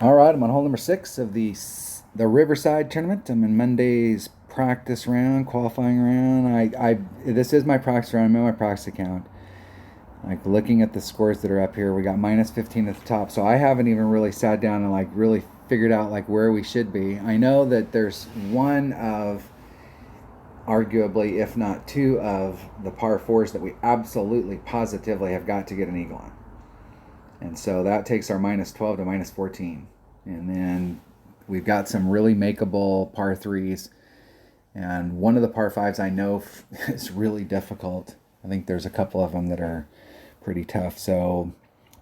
All right, I'm on hole number 6 of the Riverside tournament. I'm in Monday's practice round, qualifying round. I this is my practice round. I'm in my practice account. Like looking at the scores that are up here, we got minus 15 at the top. So I haven't even really sat down and like really figured out like where we should be. I know that there's one of arguably, if not two, of the par fours that we absolutely positively have got to get an eagle on. And so that takes our minus 12 to minus 14. And then we've got some really makeable par threes. And one of the par fives I know is really difficult. I think there's a couple of them that are pretty tough. So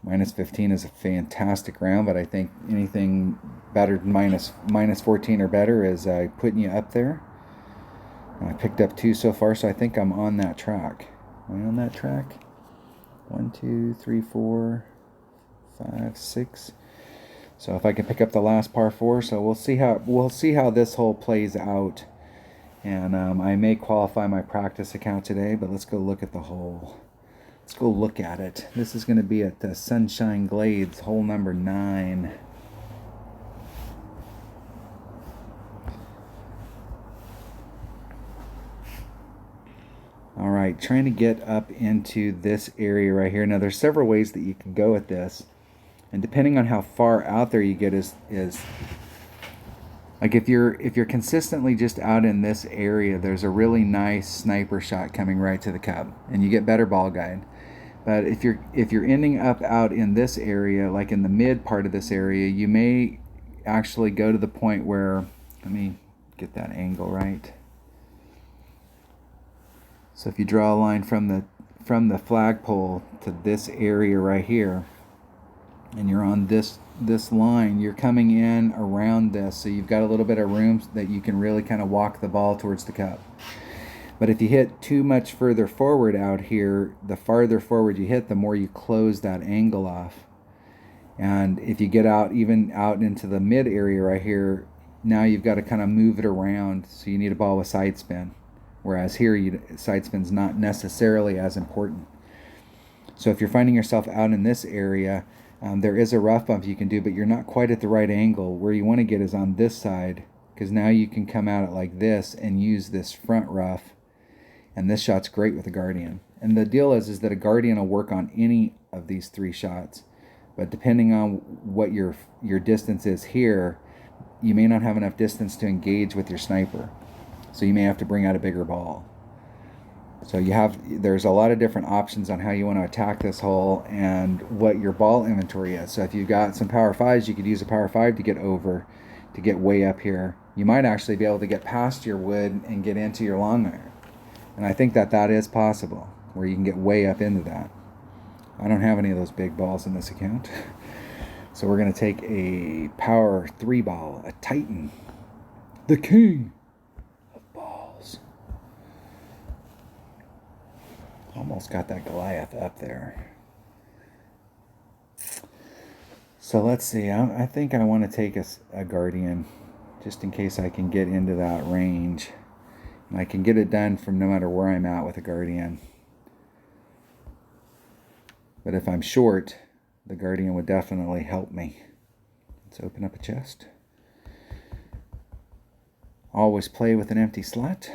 minus 15 is a fantastic round, but I think anything better than minus 14 or better is putting you up there. I picked up 2 so far, so I think I'm on that track. Am I on that track? 1, 2, 3, 4, 5, 6. So if I can pick up the last par 4, so we'll see how this hole plays out. And I may qualify my practice account today, but let's go look at the hole. Let's go look at it. This is going to be at the Sunshine Glades, hole number 9. All right, trying to get up into this area right here. Now, there's several ways that you can go at this, and depending on how far out there you get is like if you're consistently just out in this area, there's a really nice sniper shot coming right to the cup, and you get better ball guide. But if you're ending up out in this area, like in the mid part of this area, you may actually go to the point where, let me get that angle right. So if you draw a line from the flagpole to this area right here, and you're on this line, you're coming in around this, so you've got a little bit of room that you can really kind of walk the ball towards the cup. But if you hit too much further forward out here, the farther forward you hit, the more you close that angle off. And if you get out even out into the mid area right here, now you've got to kind of move it around, so you need a ball with side spin. Whereas here, side spin's not necessarily as important. So if you're finding yourself out in this area, there is a rough bump you can do, but you're not quite at the right angle. Where you want to get is on this side, because now you can come out it like this and use this front rough. And this shot's great with a Guardian. And the deal is that a Guardian will work on any of these 3 shots. But depending on what your distance is here, you may not have enough distance to engage with your sniper. So you may have to bring out a bigger ball. So there's a lot of different options on how you want to attack this hole and what your ball inventory is. So if you've got some power 5s, you could use a power 5 to get way up here. You might actually be able to get past your wood and get into your long iron. And I think that is possible, where you can get way up into that. I don't have any of those big balls in this account. So we're going to take a power 3 ball, a Titan, the king of balls. Almost got that Goliath up there. So let's see. I think I want to take a Guardian, just in case I can get into that range. And I can get it done from no matter where I'm at with a Guardian. But if I'm short, the Guardian would definitely help me. Let's open up a chest. Always play with an empty slot.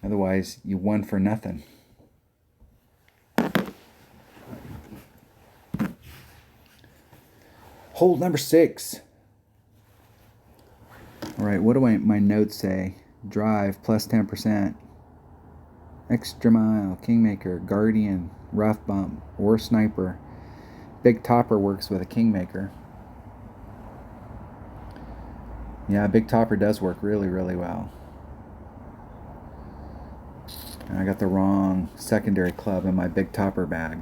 Otherwise, you won for nothing. Hole number 6. All right, what do my notes say? Drive plus 10%. Extra mile, Kingmaker, Guardian, rough bump, or sniper. Big topper works with a Kingmaker. Yeah, big topper does work really, really well. And I got the wrong secondary club in my big topper bag.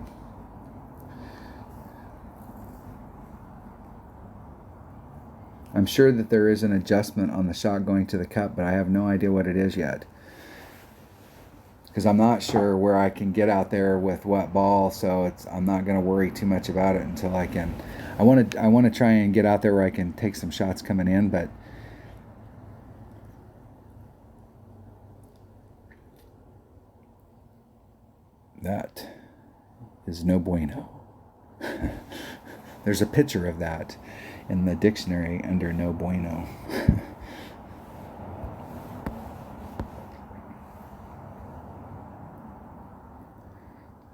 I'm sure that there is an adjustment on the shot going to the cup, but I have no idea what it is yet. Because I'm not sure where I can get out there with what ball, so I'm not going to worry too much about it until I can. I want to try and get out there where I can take some shots coming in, but that is no bueno. There's a picture of that in the dictionary under no bueno.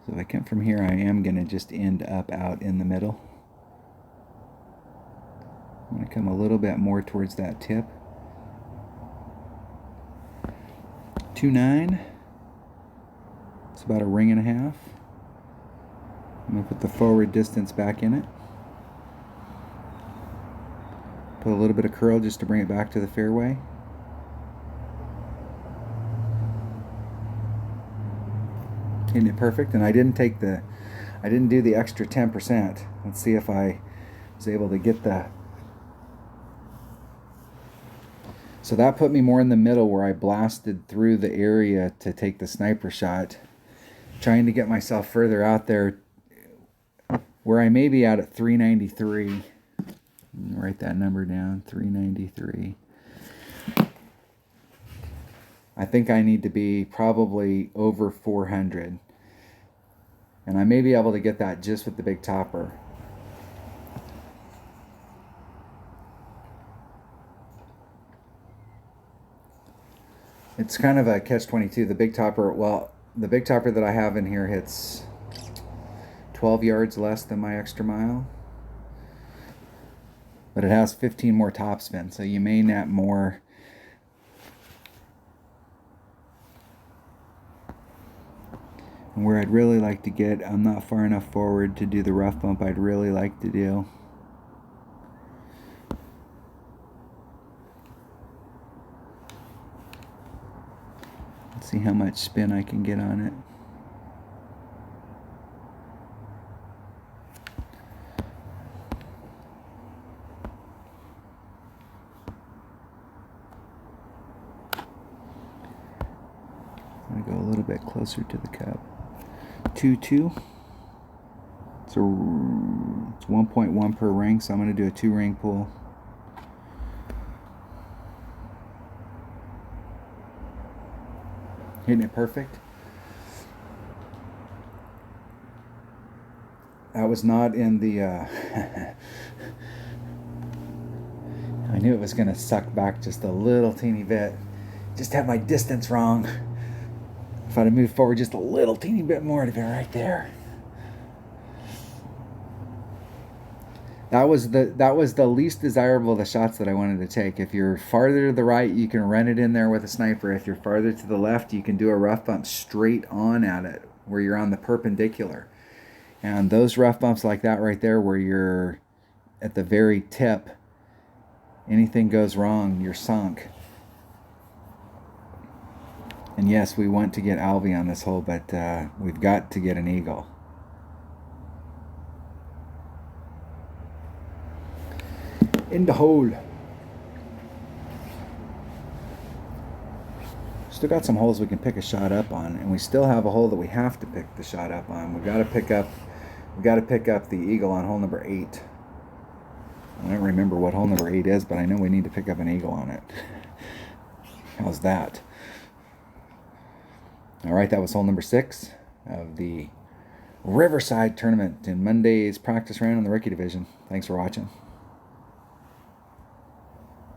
So if I come from here, I am going to just end up out in the middle. I'm going to come a little bit more towards that tip. 2.9. It's about a ring and a half. I'm going to put the forward distance back in it. Put a little bit of curl just to bring it back to the fairway. Isn't it perfect? And I didn't do the extra 10%. Let's see if I was able to get the... So that put me more in the middle where I blasted through the area to take the sniper shot. Trying to get myself further out there where I may be out at 393. Write that number down, 393. I think I need to be probably over 400. And I may be able to get that just with the big topper. It's kind of a catch-22. The big topper, well, the big topper that I have in here hits 12 yards less than my extra mile. But it has 15 more topspin, so you may net more. And where I'd really like to get, I'm not far enough forward to do the rough bump I'd really like to do. Let's see how much spin I can get on it. I'm going to go a little bit closer to the cup. 2-2. It's 1.1 per ring, so I'm going to do a 2-ring pull. Hitting it perfect. That was not in the... I knew it was going to suck back just a little teeny bit. Just had my distance wrong. If I'd have moved forward just a little teeny bit more, it'd have been right there. That was the least desirable of the shots that I wanted to take. If you're farther to the right, you can run it in there with a sniper. If you're farther to the left, you can do a rough bump straight on at it, where you're on the perpendicular. And those rough bumps like that right there, where you're at the very tip, anything goes wrong, you're sunk. And yes, we want to get Alvy on this hole, but we've got to get an eagle. In the hole. Still got some holes we can pick a shot up on, and we still have a hole that we have to pick the shot up on. We've got to pick up the eagle on hole number 8. I don't remember what hole number 8 is, but I know we need to pick up an eagle on it. How's that? All right, that was hole number 6 of the Riverside tournament in Monday's practice round in the rookie division. Thanks for watching.